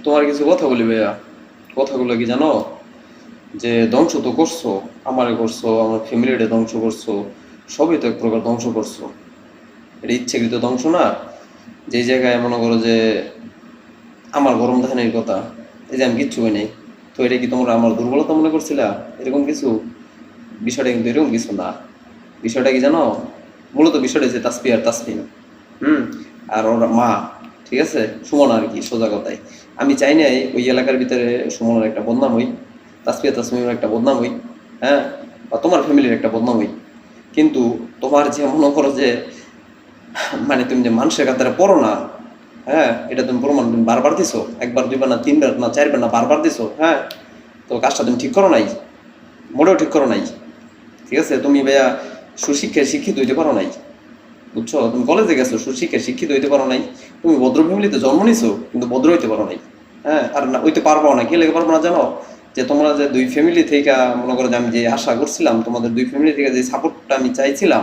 তোমার কিছু কথা বলি ভাইয়া। কথাগুলো কি জানো? যে ধ্বংস তো করছো, আমারে করছো, আমার ফ্যামিলিটা ধ্বংস করছো, সবই তো এক প্রকার ধ্বংস করছো। এটা ইচ্ছাকৃত ধ্বংস না? যে জায়গায় মনে করো যে আমার গরম ধানের কথা, এই যে আমি কিচ্ছু হয় নাই, তো এটা কি তোমরা আমার দুর্বলতা মনে করছিলা? এরকম কিছু? বিষয়টা কিন্তু এরকম কিছু না। বিষয়টা কি জানো? মূলত বিষয়টা যে তাসফি আর তাসমিন, হুম, আর ওর মা, ঠিক আছে, সুমন আর কি, সোজা কথায়। আমি চাই নাই ওই এলাকার ভিতরে সুমনের একটা বদনাম হই, তাসফিয়া তাসমিমের একটা বদনাম হই, হ্যাঁ, বা তোমার ফ্যামিলির একটা বদনাম হই। কিন্তু তোমার যে মনে করো যে মানে তুমি যে মানুষের কাতারে পড়ো না, হ্যাঁ, এটা তুমি প্রমাণ তুমি বারবার দিছো, একবার দুইবার না তিনবার না চারবার না বারবার দিছো, হ্যাঁ। তো কাজটা তুমি ঠিক করো নাই, মোটেও ঠিক করো নাই। ঠিক আছে, তুমি ভাইয়া সুশিক্ষায় শিক্ষিত হইতে পারো নাই, বুঝছো? তুমি কলেজে গেছো, সুশিক্ষায় শিক্ষিত হইতে পারো নাই। তুমি ভদ্র ফ্যামিলিতে জন্ম নিছো, কিন্তু ভদ্র হইতে পারো নাই। হ্যাঁ, আর না হইতে পারবো না, কি লেগে পারবো না জানো? যে তোমরা যে দুই ফ্যামিলি থেকে মনে করো যে আমি যে আশা করছিলাম, তোমাদের দুই ফ্যামিলি থেকে যে সাপোর্টটা আমি চাইছিলাম,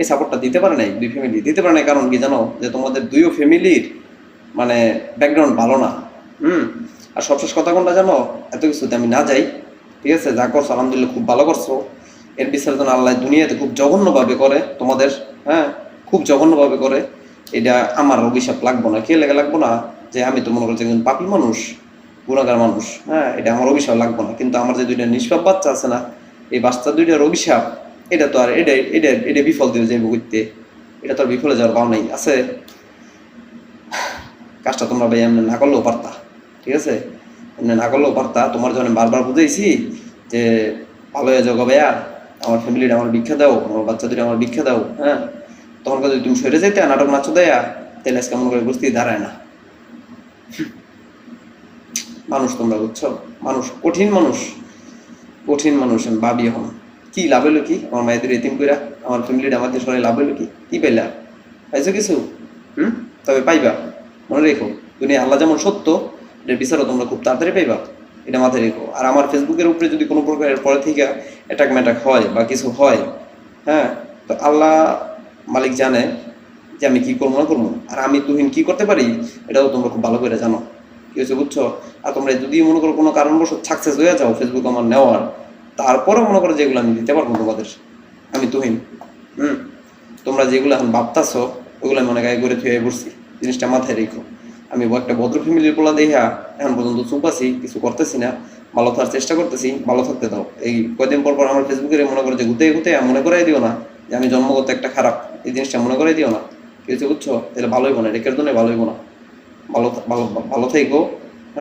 এই সাপোর্টটা দিতে পারে নাই, দুই ফ্যামিলি দিতে পারে নাই। কারণ কি জানো? যে তোমাদের দুইও ফ্যামিলির মানে ব্যাকগ্রাউন্ড ভালো না, হুম। আর সবশেষ কথা কোনটা জানো? এত কিছুতে আমি না যাই, ঠিক আছে, যা করছো আলহামদুলিল্লাহ খুব ভালো করছো। এর বিসর্জন আল্লাহ দুনিয়াতে খুব জঘন্যভাবে করে তোমাদের, হ্যাঁ, খুব জঘন্যভাবে করে। এটা আমার অভিশাপ লাগবো না, কে লেগে লাগবো না? যে আমি তো মনে করছি একজন পাপী মানুষ, গুণাগার মানুষ, হ্যাঁ, এটা আমার অভিশাপ লাগবো না। কিন্তু আমার যে দুইটা নিষ্পাপ বাচ্চা আছে না, এই বাচ্চা দুইটার অভিশাপ, এটা তো আর এটা এটা এটা বিফল দিয়ে যাইব করতে, এটা তো আর বিফলে যাওয়ার পাও নাই আছে। কাজটা তোমরা ভাই এমনি না করলেও পারতা, ঠিক আছে, এমনি না করলেও পারতা। তোমার জন্য বারবার বুঝাইছি যে ভালো হয়ে যাও গো ভাইয়া, আমার ফ্যামিলিটা আমার ভিক্ষা দাও, আমার বাচ্চা দুটো আমার ভিক্ষা দাও, হ্যাঁ। তখন যদি তুমি সরে যেতে নাটক নাচো দেয়া, তাহলে আজকে মনে করে বুঝতেই দাঁড়ায় না। মানুষ তোমরা, বুঝছো? মানুষ কঠিন মানুষ, কঠিন মানুষ। আমি ভাবি এখন কি লাভ হলো, কি আমার মায়েদের এতিম কইরা আমার ফ্যামিলিটা আমাদের সবাই লাভ হলো কি? কি পাইলা? পাইছো কিছু? হুম, তবে পাইবা, মনে রেখো। দুনিয়া আল্লাহ যেমন সত্য, এটার বিচারও তোমরা খুব তাড়াতাড়ি পাইবা, এটা মাথায় রেখো। আর আমার ফেসবুকের উপরে যদি কোনো প্রকারের পরে থেকে অ্যাটাক ম্যাটাক হয় বা কিছু হয়, হ্যাঁ, তো আল্লাহ মালিক জানে যে আমি কি করবো না করবো। আর আমি তুহিন কি করতে পারি, এটাও তোমরা খুব ভালো করে জানো। কি হচ্ছে, বুঝছো? আর তোমরা যদি মনে করো কোনো কারণবশত সাকসেস হয়ে যাও ফেসবুক আমার নেওয়ার, তারপরে মনে করো যেগুলো আমি দিতে পারবো তোমাদের, আমি তুহিন, হুম। তোমরা যেগুলো এখন ভাবতাছো ওগুলো আমি অনেক আগে করে থুয়ে বসছি, জিনিসটা মাথায় রেখো। আমি একটা ভদ্র ফ্যামিলির পোলা দেখা এখন পর্যন্ত চুপ আছি, কিছু করতেছি না, ভালো থাকার চেষ্টা করতেছি, ভালো থাকতে দাও। এই কয়দিন পর পর আমার ফেসবুকে মনে করো যে ঘুতে ঘুতে মনে করাই দিও না যে আমি জন্মগত একটা খারাপ, এই জিনিসটা মনে করাই দিও না। কিছু বুঝছো? তাহলে ভালো হইব না, রেখের জন্য ভালো হইব না। ভালো ভালো ভালো থেকো,